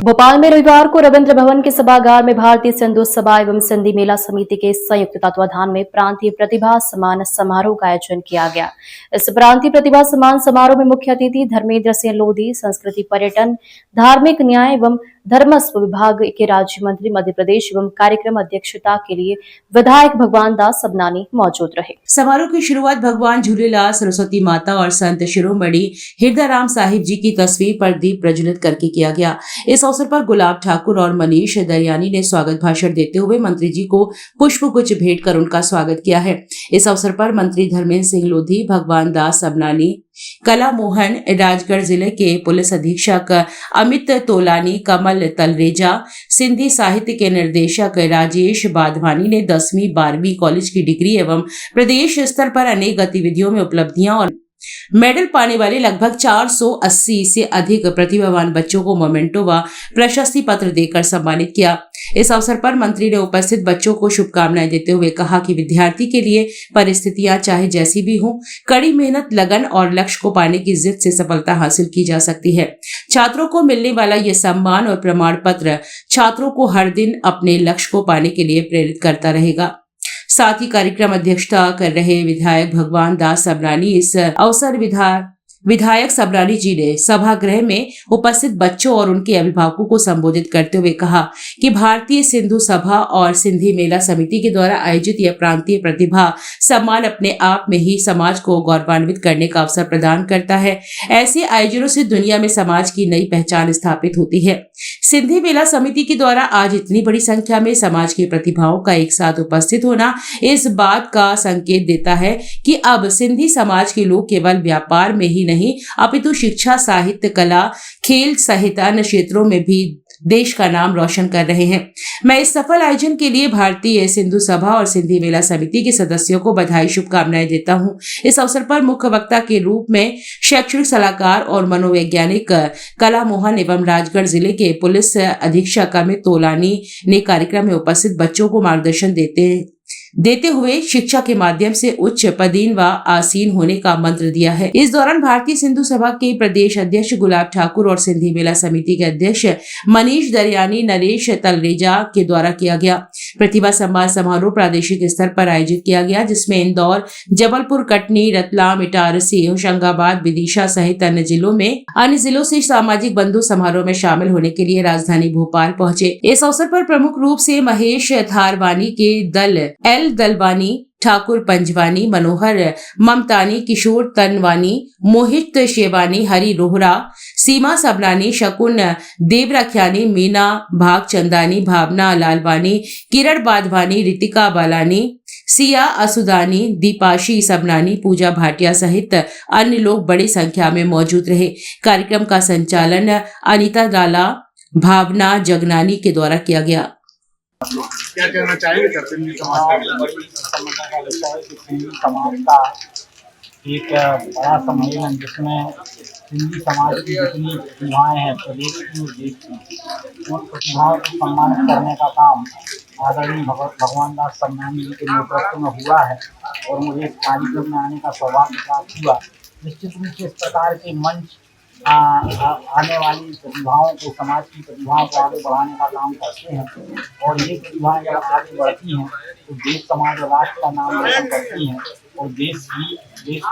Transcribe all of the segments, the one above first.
भोपाल में रविवार को रविंद्र भवन के सभागार में भारतीय सिंधु सभा एवं सिंधी मेला समिति के संयुक्त तत्वाधान में प्रांतीय प्रतिभा सम्मान समारोह का आयोजन किया गया। इस प्रांतीय प्रतिभा सम्मान समारोह में मुख्य अतिथि धर्मेंद्र सिंह लोधी, संस्कृति पर्यटन, धार्मिक न्याय एवं धर्मस्व विभाग के राज्य मंत्री मध्य प्रदेश एवं कार्यक्रम अध्यक्षता के लिए विधायक भगवान दास सबनानी मौजूद रहे। समारोह की शुरुआत भगवान झूलेलाल, सरस्वती माता और संत शिरोमणि हृदयराम साहिब जी की तस्वीर पर दीप प्रज्वलित करके किया गया। इस अवसर पर गुलाब ठाकुर और मनीष दरियानी ने स्वागत भाषण देते हुए मंत्री जी को पुष्प गुच्छ भेंट कर उनका स्वागत किया है। इस अवसर पर मंत्री धर्मेंद्र सिंह लोधी, भगवान दास सबनानी, कला मोहन, राजगढ़ जिले के पुलिस अधीक्षक अमित तोलानी, कमल तलरेजा, सिंधी साहित्य के निर्देशक राजेश बाधवानी ने 10वीं 12वीं कॉलेज की डिग्री एवं प्रदेश स्तर पर अनेक गतिविधियों में उपलब्धियां और मेडल पाने वाले लगभग 480 से अधिक प्रतिभावान बच्चों को मोमेंटो व प्रशस्ति पत्र देकर सम्मानित किया। इस अवसर पर मंत्री ने उपस्थित बच्चों को शुभकामनाएं देते हुए कहा कि विद्यार्थी के लिए परिस्थितियां चाहे जैसी भी हों, कड़ी मेहनत, लगन और लक्ष्य को पाने की जिद से सफलता हासिल की जा सकती है। छात्रों को मिलने वाला ये सम्मान और प्रमाण पत्र छात्रों को हर दिन अपने लक्ष्य को पाने के लिए प्रेरित करता रहेगा। साथ ही कार्यक्रम अध्यक्षता कर रहे विधायक भगवान दास सबनानी इस अवसर विधायक सबनानी जी ने सभागृह में उपस्थित बच्चों और उनके अभिभावकों को संबोधित करते हुए कहा कि भारतीय सिंधु सभा और सिंधी मेला समिति के द्वारा आयोजित यह प्रांतीय प्रतिभा सम्मान अपने आप में ही समाज को गौरवान्वित करने का अवसर प्रदान करता है। ऐसे आयोजनों से दुनिया में समाज की नई पहचान स्थापित होती है। सिंधी मेला समिति के द्वारा आज इतनी बड़ी संख्या में समाज की प्रतिभाओं का एक साथ उपस्थित होना इस बात का संकेत देता है कि अब सिंधी समाज के लोग केवल व्यापार में ही नहीं अपितु शिक्षा, साहित्य, कला, खेल सहित अन्य क्षेत्रों में भी देश का नाम रोशन कर रहे हैं। मैं इस सफल आयोजन के लिए भारतीय सिंधु सभा और सिंधी मेला समिति के सदस्यों को बधाई, शुभकामनाएं देता हूं। इस अवसर पर मुख्य वक्ता के रूप में शैक्षणिक सलाहकार और मनोवैज्ञानिक कला मोहन एवं राजगढ़ जिले के पुलिस अधीक्षक अमित तोलानी ने कार्यक्रम में उपस्थित बच्चों को मार्गदर्शन देते हुए शिक्षा के माध्यम से उच्च पदीन व आसीन होने का मंत्र दिया है। इस दौरान भारतीय सिंधु सभा के प्रदेश अध्यक्ष गुलाब ठाकुर और सिंधी मेला समिति के अध्यक्ष मनीष दरियानी, नरेश तलरेजा के द्वारा किया गया। प्रतिभा सम्मान समारोह प्रादेशिक स्तर पर आयोजित किया गया, जिसमें इंदौर, जबलपुर, कटनी, रतलाम, इटारसी, होशंगाबाद, विदिशा सहित अन्य जिलों से सामाजिक बंधु समारोह में शामिल होने के लिए राजधानी भोपाल पहुंचे। इस अवसर पर प्रमुख रूप से महेश थारवानी के दल, एल दलवानी, ठाकुर पंजवानी, मनोहर ममतानी, किशोर तनवानी, मोहित शेवानी, हरि रोहरा, सीमा सबनानी, शकुन देवरख्यानी, मीना भागचंदानी, भावना लालवानी, किरण बाधवानी, रितिका बालानी, सिया असुदानी, दीपाशी सबनानी, पूजा भाटिया सहित अन्य लोग बड़ी संख्या में मौजूद रहे। कार्यक्रम का संचालन अनीता दाला, भावना जगनानी के द्वारा किया गया। क्या कहना चाहेंगे सर? सिंधी समाज का विषय है कि सिंधी समाज का एक बड़ा सम्मेलन, जिसमें सिंधी समाज की जितनी प्रतिभाएं हैं प्रदेश की और देश की, उन प्रतिभाओं को सम्मानित करने का काम आदरणीय भगवान दास सबनानी जी के नेतृत्व में हुआ है और मुझे कार्यक्रम में आने का सौभाग्य प्राप्त हुआ। निश्चित रूप से इस प्रकार के मंच आने वाली प्रतिभाओं को, समाज की प्रतिभाओं को आगे बढ़ाने का काम करते हैं और ये प्रतिभाएं जब आगे बढ़ती हैं तो देश, समाज और राष्ट्र का नाम रोशन करती हैं और देश को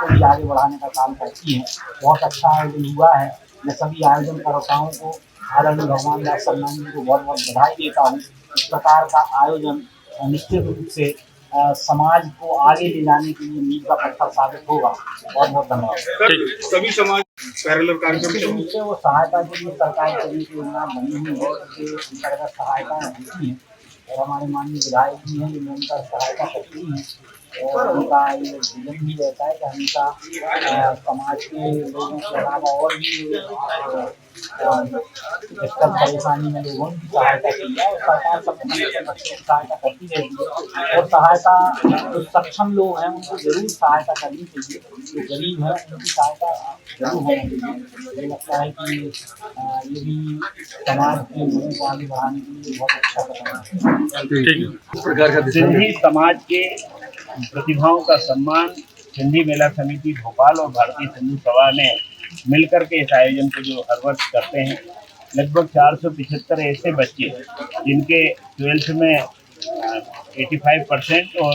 भी आगे बढ़ाने का काम करती हैं। बहुत अच्छा आयोजन हुआ है। मैं सभी आयोजनकर्ताओं को, आदरणीय भगवान दास सबनानी जी को बहुत बहुत बधाई देता हूँ। इस प्रकार का आयोजन निश्चित रूप से समाज को आगे ले जाने के लिए मील का पत्थर साबित होगा। बहुत बहुत धन्यवाद। सभी समाज पैरेलल कार्यक्रम से वो सहायता के लिए सरकार की योजना बनी हुई है, उसके अंतर्गत सहायता होती है और हमारे माननीय विधायक जी हैं, जो निरंतर सहायता करती हैं और उनका ये विजन भी रहता है कि हमेशा समाज के लोगों के अलावा और भी परेशानी में लोगों की सहायता की है और सरकार सबसे बच्चों की सहायता करती रहती है और सहायता जो सक्षम लोग हैं उनको जरूर सहायता करनी चाहिए। जो गरीब है उनकी सहायता जरूर होनी चाहिए। मुझे लगता है कि ये भी समाज के लोगों को आगे बढ़ाने के लिए बहुत अच्छा कदम है। सिंधी समाज के प्रतिभाओं का सम्मान सिंधी मेला समिति भोपाल और भारतीय सिंधु सभा ने मिलकर के इस आयोजन को जो हर वर्ष करते हैं, लगभग 475 ऐसे बच्चे जिनके 12th में 85% और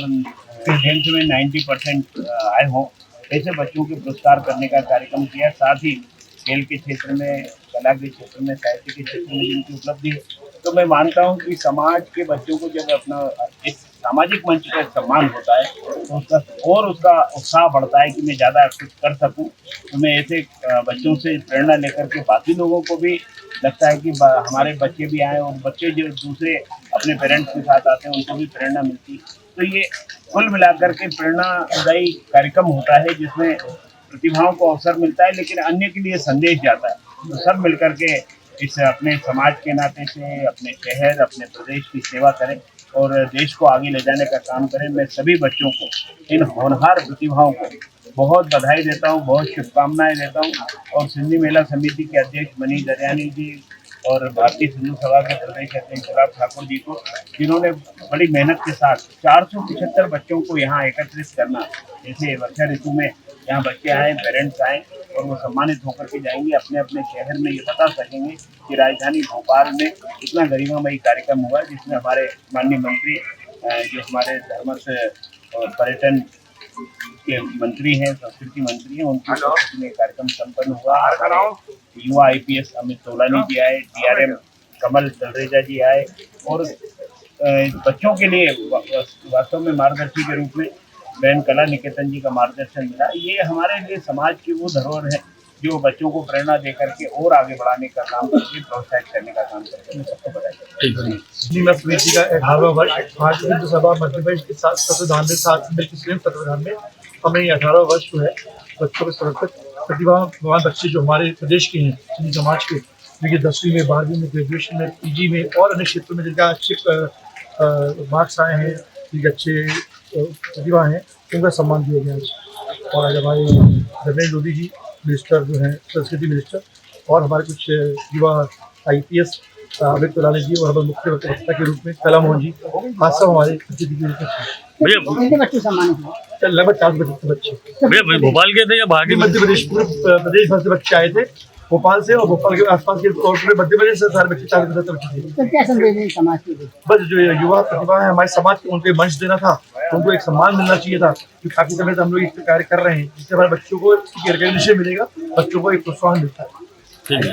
10th में 90% आए हों, ऐसे बच्चों के पुरस्कार करने का कार्यक्रम किया। साथ ही खेल के क्षेत्र में, कला के क्षेत्र में, साहित्य के क्षेत्र में जिनकी उपलब्धि है, तो मैं मानता हूँ कि समाज के बच्चों को जब अपना एक सामाजिक मंच पर सम्मान होता है तो उसका उत्साह बढ़ता है कि मैं ज़्यादा कुछ कर सकूँ। तो मैं ऐसे बच्चों से प्रेरणा लेकर के बाकी लोगों को भी लगता है कि हमारे बच्चे भी आए, और बच्चे जो दूसरे अपने पेरेंट्स के साथ आते हैं उनको भी प्रेरणा मिलती है। तो ये कुल मिलाकर के प्रेरणादायी कार्यक्रम होता है जिसमें प्रतिभाओं को अवसर मिलता है, लेकिन अन्य के लिए संदेश जाता है। तो सब मिलकर के इस अपने समाज के नाते से अपने शहर, अपने प्रदेश की सेवा करें और देश को आगे ले जाने का काम करें। मैं सभी बच्चों को, इन होनहार प्रतिभाओं को बहुत बधाई देता हूँ, बहुत शुभकामनाएं देता हूँ। और सिंधी मेला समिति के अध्यक्ष मनीष दरियानी जी और भारतीय सिंधु सभा के प्रदेश अध्यक्ष गुलाब ठाकुर जी को, जिन्होंने बड़ी मेहनत के साथ 475 बच्चों को यहाँ एकत्रित करना, जैसे वर्षा ऋतु में यहाँ बच्चे आए, पेरेंट्स आए और वो सम्मानित होकर के जाएंगे अपने अपने शहर में, ये बता सकेंगे कि राजधानी भोपाल में इतना गरिमामयी कार्यक्रम हुआ जिसमें हमारे माननीय मंत्री, जो हमारे धर्मस्थ और पर्यटन के मंत्री हैं, संस्कृति मंत्री हैं, उनकी उपस्थिति में कार्यक्रम संपन्न हुआ। युवा IPS अमित तोलानी जी आए, DRM कमल तलरेजा जी आए और बच्चों के लिए वास्तव में मार्गदर्शी के रूप में बहन कला निकेतन जी का मार्गदर्शन मिला। ये हमारे लिए समाज की वो धरोहर है जो बच्चों को प्रेरणा देकर के और आगे बढ़ाने का काम करके, प्रोत्साहित करने का काम करके। मैं सबको बधाई। जिला समिति का 18वां वर्ष भारतीय सिंधु सभा मध्य प्रदेश के साथ तत्वाधान में, साथ मिलकर संयुक्त तत्वाधान में हमें 18वां वर्ष जो है बच्चों को समर्पित प्रतिभावान बच्चे जो हमारे प्रदेश के हैं, सिंधी समाज के, जिनके 10वीं में, 12वीं में, ग्रेजुएशन में, PG में और अन्य क्षेत्रों में जिनका अच्छे मार्क्स आए हैं, जिनके अच्छे प्रतिभा हैं, उनका सम्मान दिया गया है। और आज हमारे धर्मेंद्र लोधी जी मिनिस्टर जो हैं, संस्कृति मिनिस्टर, और हमारे कुछ युवा IPS अमित तोलानी जी और हमारे मुख्य वक्ता के रूप में कला मोहन जी, आज सब हमारे अतिथि के रूप में कितने बच्चे सम्मानित हुए? लगभग 4 बच्चे। भैया भोपाल के थे या बाहर के? मध्य प्रदेश, पूरे प्रदेश भर से बच्चे आए थे, भोपाल से और भोपाल के आसपास के, और पूरे मध्य प्रदेश से सारे बच्चे 40 बच्चे थे। तो क्या संदेश दें समाज के लिए? बस जो युवा प्रतिभा है हमारे समाज के, उनको मंच देना था, उनको एक सम्मान मिलना चाहिए था कि काफी समय से हम लोग इस कार्य कर रहे हैं, जिससे हमारे बच्चों को रिकॉग्निशन मिलेगा, बच्चों को एक प्रोत्साहन मिलता है। ठीक है।